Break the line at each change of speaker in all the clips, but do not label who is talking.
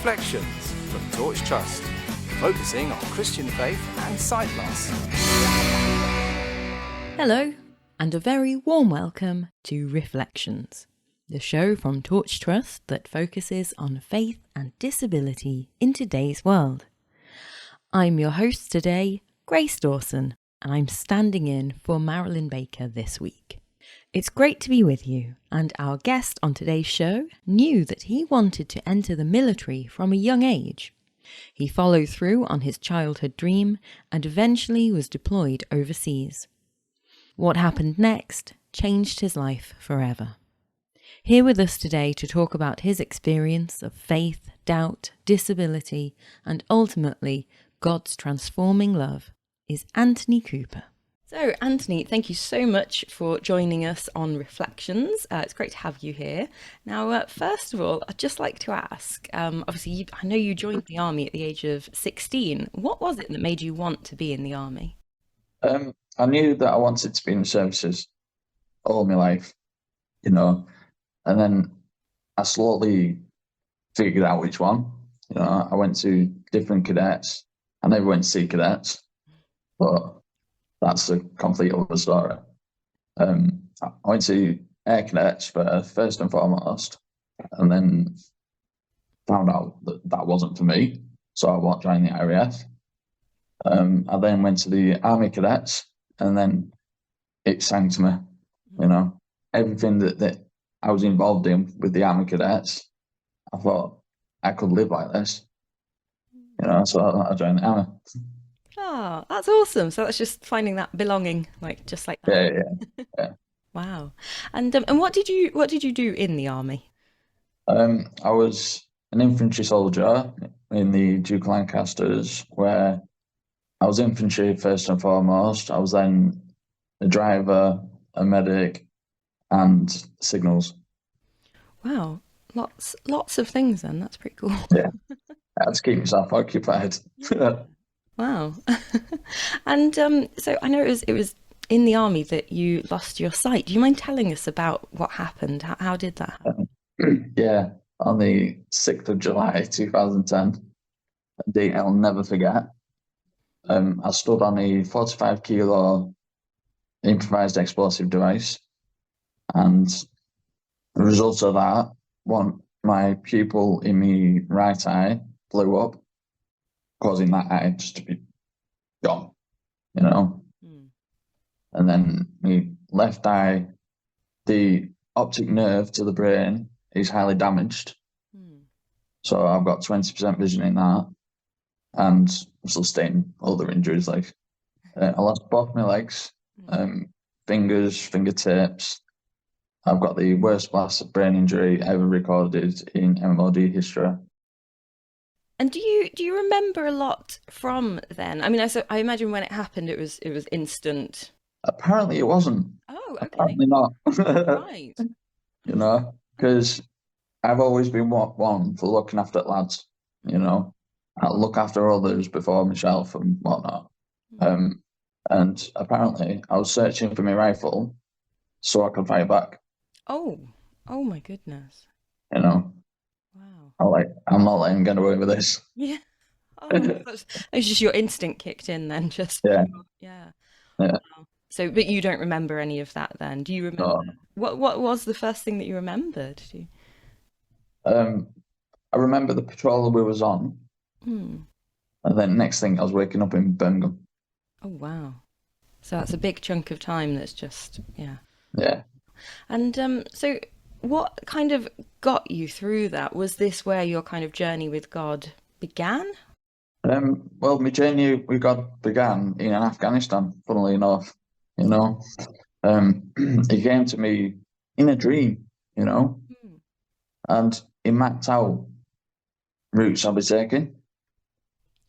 Reflections from Torch Trust, focusing on Christian faith and sight loss.
Hello, and a very warm welcome to Reflections, the show from Torch Trust that focuses on faith and disability in today's world. I'm your host today, Grace Dawson, and I'm standing in for Marilyn Baker this week. It's great to be with you, and our guest on today's show knew that he wanted to enter the military from a young age. He followed through on his childhood dream and eventually was deployed overseas. What happened next changed his life forever. Here with us today to talk about his experience of faith, doubt, disability, and ultimately God's transforming love is Anthony Cooper. So, Anthony, thank you so much for joining us on Reflections. It's great to have you here. Now, first of all, I'd just like to ask, obviously, I know you joined the army at the age of 16. What was it that made you want to be in the army?
I knew that I wanted to be in the services all my life, and then I slowly figured out which one. I went to different cadets. I never went to sea cadets, but that's a complete other story. I went to air cadets first and foremost, and then found out that that wasn't for me, so I won't join the RAF. I then went to the army cadets, and then it sang to me. Everything that I was involved in with the army cadets, I thought I could live like this. So I joined the army.
Oh, that's awesome. So that's just finding that belonging, just like that.
Yeah.
Wow. And what did you do in the army?
I was an infantry soldier in the Duke of Lancasters, where I was infantry first and foremost. I was then a driver, a medic, and signals. Wow,
lots of things then. That's pretty cool.
Yeah, I had to keep myself occupied.
Wow. And so I know it was in the army that you lost your sight. Do you mind telling us about what happened? How did that happen?
Yeah, on the 6th of July 2010, a date I'll never forget. I stood on a 45 kilo improvised explosive device, and the result of that, my pupil in my right eye blew up, causing that eye just to be gone, And then my left eye, the optic nerve to the brain is highly damaged. So I've got 20% vision in that, and sustained other injuries. I lost both my legs, fingers, fingertips. I've got the worst blast brain injury ever recorded in MOD history.
And do you remember a lot from then? I mean, I imagine when it happened, it was instant.
Apparently, it wasn't.
Oh, okay.
Apparently not.
Right.
Because I've always been one for looking after lads. I'll look after others before myself and whatnot. And apparently, I was searching for my rifle so I could fire back.
Oh my goodness.
Wow. I'm not letting him get away with this.
Yeah. Oh, it's just your instinct kicked in then. Just
yeah.
Wow. So, but you don't remember any of that then? Do you remember?
No.
What was the first thing that you remembered?
I remember the patrol we was on, and then next thing I was waking up in Birmingham.
Oh wow! So that's a big chunk of time. That's just
Yeah.
And so, what kind of got you through that? Was this where your kind of journey with God began?
Well, my journey with God began in Afghanistan, funnily enough. He came to me in a dream, and he mapped out routes I'll be taking.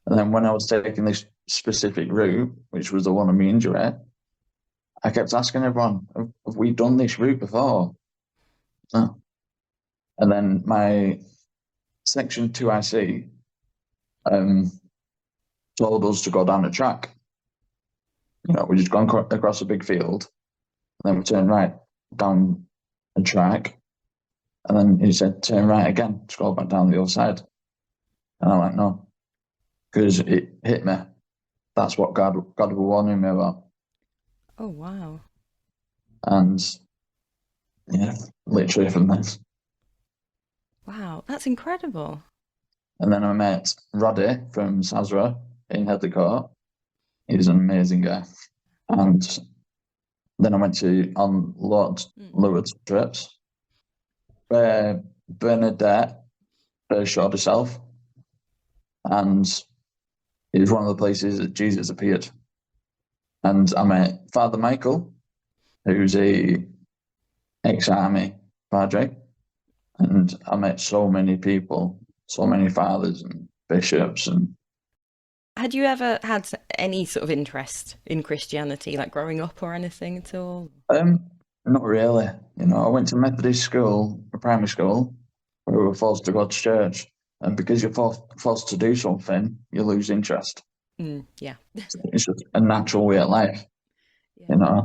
And then when I was taking this specific route, which was the one of my injury, I kept asking everyone, have we done this route before? No. And then my section 2IC told us to go down the track. We just gone across a big field, and then we turned right down a track, and then he said, turn right again, to go back down the other side. And I'm like, no, because it hit me. That's what God was warning me about.
Oh, wow.
And yeah, literally from then.
Wow, that's incredible.
And then I met Roddy from Sazra in Headley Court. He's an amazing guy. And then I went on loads of trips where Bernadette first showed herself. And it was one of the places that Jesus appeared. And I met Father Michael, who's a ex-army padre. And I met so many people, so many fathers and bishops. And
Had you ever had any sort of interest in Christianity, like growing up or anything at all?
not really. I went to Methodist school, a primary school, where we were forced to go to church. And because you're forced to do something, you lose interest.
Yeah.
It's just a natural way of life,
Yeah.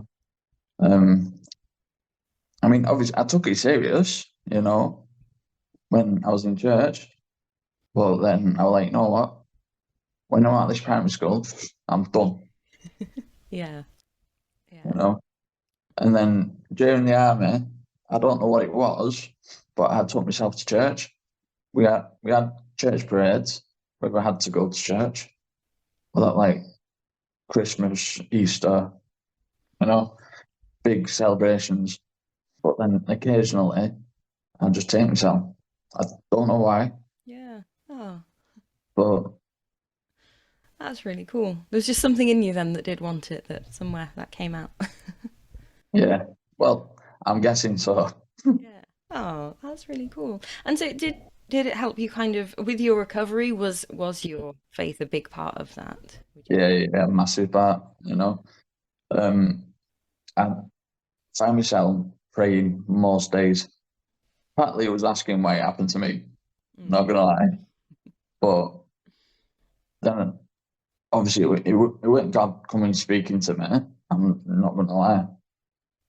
I mean, obviously, I took it serious, when I was in church. But then I was like, you know what? When I'm at this primary school, I'm done,
Yeah.
you know. And then during the army, I don't know what it was, but I took myself to church. We had church parades where we had to go to church. Well, that like Christmas, Easter, big celebrations. But then occasionally, I just take myself. I don't know why,
Yeah. Oh,
but
that's really cool. There's just something in you then that did want it, that somewhere that came out.
yeah. Well, I'm guessing so.
Yeah. Oh, that's really cool. And so did it help you kind of with your recovery? Was your faith a big part of that? Would you
Yeah, massive part. I find myself praying most days. Partly it was asking why it happened to me.
say?
Not gonna lie, but then obviously it wasn't God coming speaking to me. I'm not gonna lie,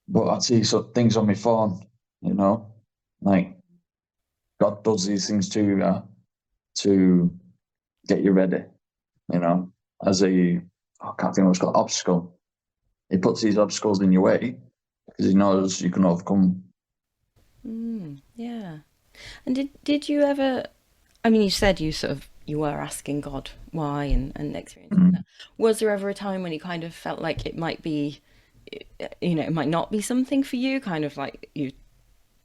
but I see some things on my phone. Like God does these things to you to get you ready. As I can't think what it's called, obstacle. He puts these obstacles in your way because he knows you can overcome.
Yeah. And did you ever, I mean, you said you were asking God why and experiencing that.
Mm.
Was there ever a time when you kind of felt like it might be, it might not be something for you, kind of like you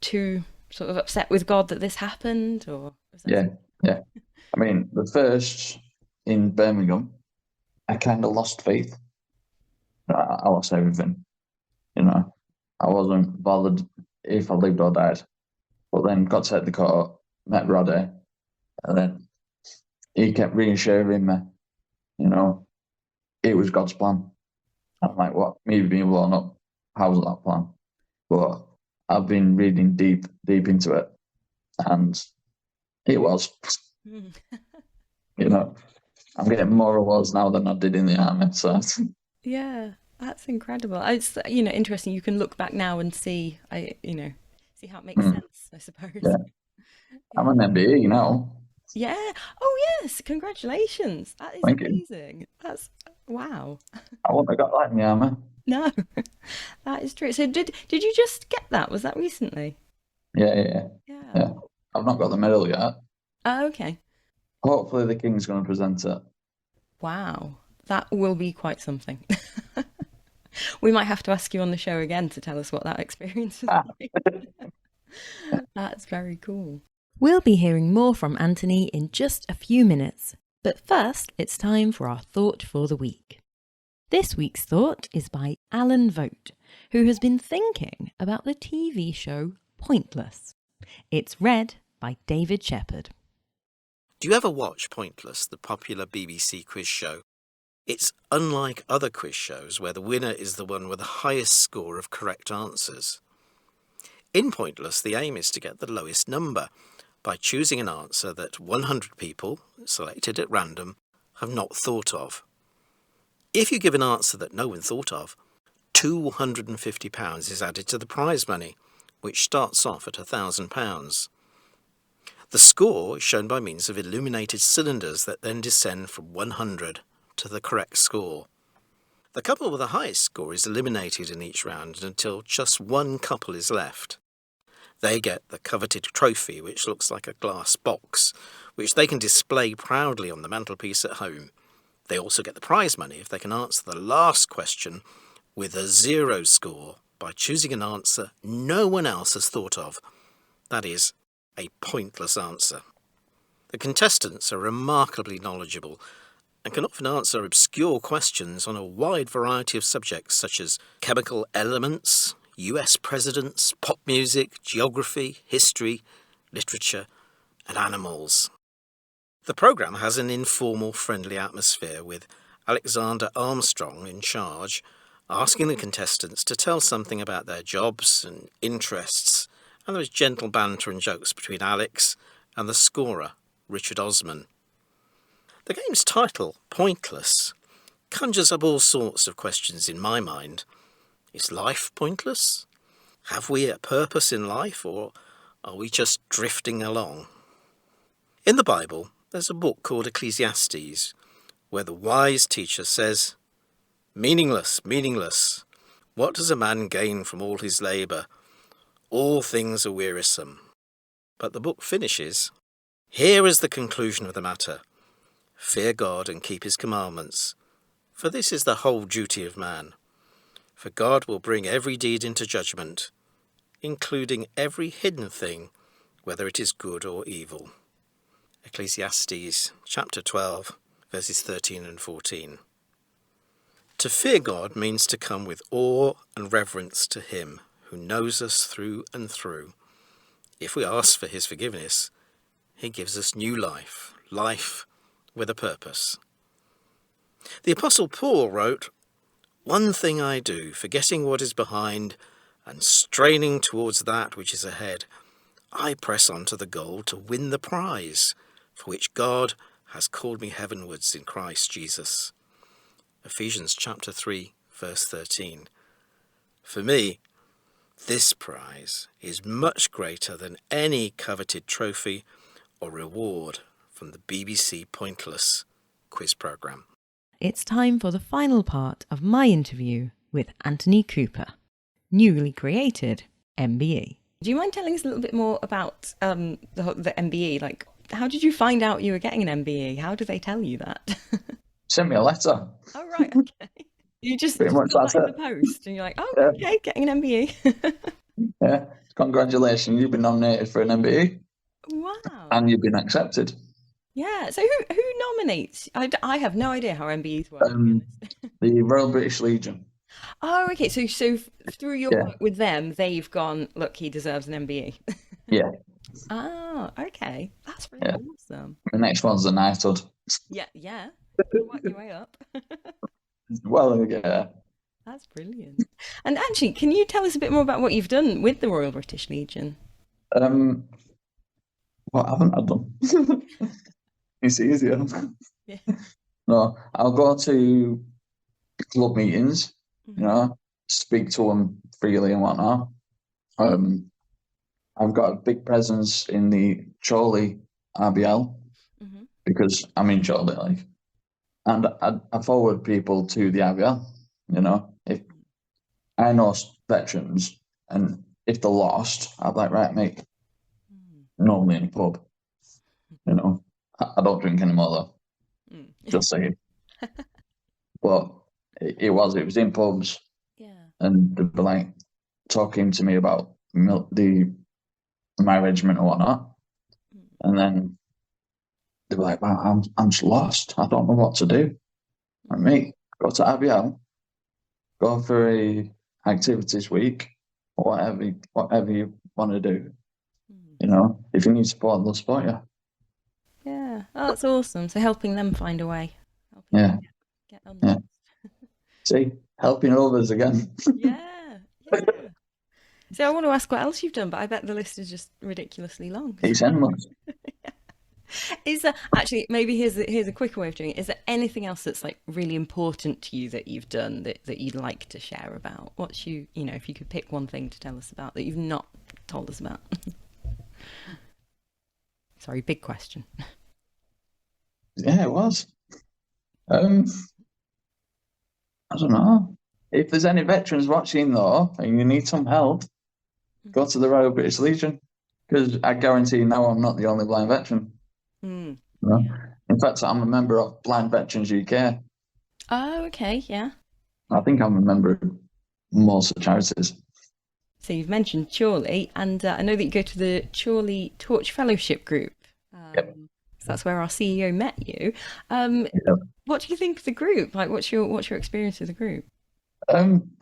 too sort of upset with God that this happened, or was that
Yeah, yeah. I mean, the first in Birmingham, I kind of lost faith. I lost everything. I wasn't bothered if I lived or died. But then got to the court, met Roddy, and then he kept reassuring me, you know, it was God's plan. I'm like, what? Me being blown up? How's that plan? But I've been reading deep into it, and it was,
Mm.
you know, I'm getting more awards now than I did in the army. So
Yeah, that's incredible. It's interesting. You can look back now and see, see how it makes
mm,
sense, I suppose.
yeah, I'm
Yeah.
an MBE now.
Yeah. Oh, yes. Congratulations. That is
Thank you.
amazing. That's wow.
I wouldn't have got that in the army.
No, that is true. So did you just get that? Was that recently?
Yeah.
Yeah.
Yeah. I've not got the medal yet.
Oh, okay.
Hopefully, the King's going to present it.
Wow. That will be quite something. We might have to ask you on the show again to tell us what that experience was like. That's very cool. We'll be hearing more from Anthony in just a few minutes. But first, it's time for our thought for the week. This week's thought is by Alan Vogt, who has been thinking about the TV show Pointless. It's read by David Shepherd.
Do you ever watch Pointless, the popular BBC quiz show? It's unlike other quiz shows where the winner is the one with the highest score of correct answers. In Pointless, the aim is to get the lowest number by choosing an answer that 100 people, selected at random, have not thought of. If you give an answer that no one thought of, £250 is added to the prize money, which starts off at £1,000. The score is shown by means of illuminated cylinders that then descend from 100 to the correct score. The couple with the highest score is eliminated in each round until just one couple is left. They get the coveted trophy, which looks like a glass box, which they can display proudly on the mantelpiece at home. They also get the prize money if they can answer the last question with a 0 score by choosing an answer no one else has thought of. That is, a pointless answer. The contestants are remarkably knowledgeable and can often answer obscure questions on a wide variety of subjects such as chemical elements, US presidents, pop music, geography, history, literature, and animals. The programme has an informal, friendly atmosphere with Alexander Armstrong in charge, asking the contestants to tell something about their jobs and interests, and there is gentle banter and jokes between Alex and the scorer, Richard Osman. The game's title, Pointless, conjures up all sorts of questions in my mind. Is life pointless? Have we a purpose in life, or are we just drifting along? In the Bible, there's a book called Ecclesiastes, where the wise teacher says, "Meaningless, meaningless. What does a man gain from all his labour? All things are wearisome." But the book finishes, "Here is the conclusion of the matter. Fear God and keep his commandments, for this is the whole duty of man. For God will bring every deed into judgment, including every hidden thing, whether it is good or evil." Ecclesiastes chapter 12, verses 13 and 14. To fear God means to come with awe and reverence to him who knows us through and through. If we ask for his forgiveness, he gives us new life, life with a purpose. The Apostle Paul wrote, "One thing I do, forgetting what is behind and straining towards that which is ahead, I press on to the goal to win the prize for which God has called me heavenwards in Christ Jesus." Ephesians chapter 3, verse 13. For me, this prize is much greater than any coveted trophy or reward from the BBC Pointless quiz programme.
It's time for the final part of my interview with Anthony Cooper, newly created MBE. Do you mind telling us a little bit more about the MBE? Like, how did you find out you were getting an MBE? How did they tell you that?
Sent me a letter.
Oh, right, okay. You just
Pretty much
got that in
that's
the post and you're like, oh,
Yeah.
okay, getting an MBE.
Yeah. Congratulations, you've been nominated for an MBE
Wow.
and you've been accepted.
Yeah, so who nominates? I have no idea how MBEs work. To be honest.
The Royal British Legion.
Oh, okay, so through your
Yeah.
work with them, they've gone, look, he deserves an MBE.
Yeah.
Oh, okay. That's really
Yeah.
awesome.
The next one's the knighthood.
Yeah. Work your way up.
Well, yeah.
That's brilliant. And actually, can you tell us a bit more about what you've done with the Royal British Legion?
What haven't I done? It's easier.
Yeah.
No, I'll go to club meetings, you know, speak to them freely and whatnot. I've got a big presence in the Chorley RBL because I'm in Chorley, like, and I forward people to the RBL. You know, if I know veterans, and if they're lost, I'm like, right, mate, normally in a pub. You know, I don't drink anymore though. Just saying. But it was in pubs.
Yeah.
And they'd be like talking to me about my regiment and whatnot. And then they'd be like, wow, I'm just lost. I don't know what to do. Like, mate, go to RBL, go for a activities week, or whatever you want to do. You know, if you need support, they'll support you.
Yeah. Oh, that's awesome. So helping them find a way.
Yeah.
Get on.
Yeah. See, helping others again.
Yeah. So I want to ask what else you've done, but I bet the list is just ridiculously long.
It's endless.
Is there actually, maybe here's a quicker way of doing it. Is there anything else that's like really important to you that you've done that you'd like to share about? What's you know, if you could pick one thing to tell us about that you've not told us about. Sorry, big question.
Yeah, it was. I don't know. If there's any veterans watching though, and you need some help, go to the Royal British Legion, because I guarantee now I'm not the only blind veteran.
Mm.
You know? In fact, I'm a member of Blind Veterans UK.
Oh, okay, yeah.
I think I'm a member of most of the charities.
So you've mentioned Chorley, and I know that you go to the Chorley Torch Fellowship group.
Yep.
So that's where our CEO met you.
Yep.
What do you think of the group? Like, what's your experience of the group?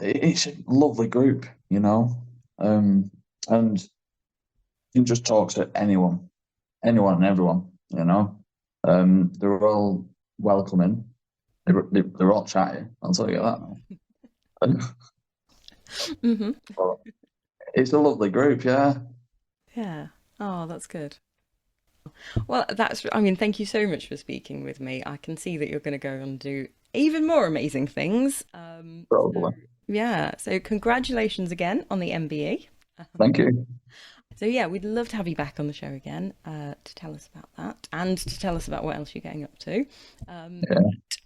It's a lovely group, you know, and you can just talk to anyone and everyone, you know. They're all welcoming. They're all chatty, I'll tell you that now.
Mm-hmm.
It's a lovely group, yeah.
Yeah. Oh, that's good. Well, thank you so much for speaking with me. I can see that you're going to go and do even more amazing things.
Probably.
So congratulations again on the MBE.
Thank you.
So yeah, we'd love to have you back on the show again to tell us about that and to tell us about what else you're getting up to.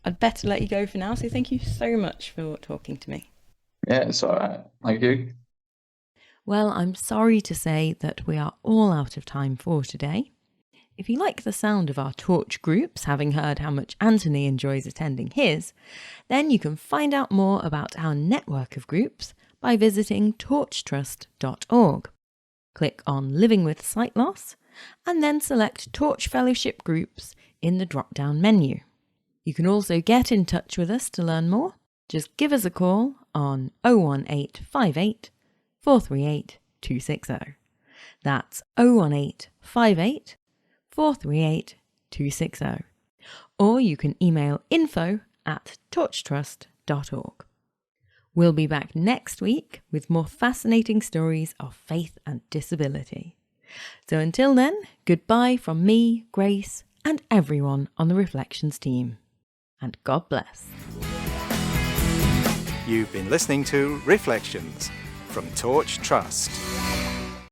I'd better let you go for now. So thank you so much for talking to me.
Yeah, it's all right. Thank you.
Well, I'm sorry to say that we are all out of time for today. If you like the sound of our torch groups, having heard how much Anthony enjoys attending his, then you can find out more about our network of groups by visiting torchtrust.org. Click on Living with Sight Loss and then select Torch Fellowship Groups in the drop-down menu. You can also get in touch with us to learn more. Just give us a call on 01858 438 260. That's 01858 438 260. Or you can email info@torchtrust.org. We'll be back next week with more fascinating stories of faith and disability. So until then, goodbye from me, Grace, and everyone on the Reflections team. And God bless.
You've been listening to Reflections from Torch Trust.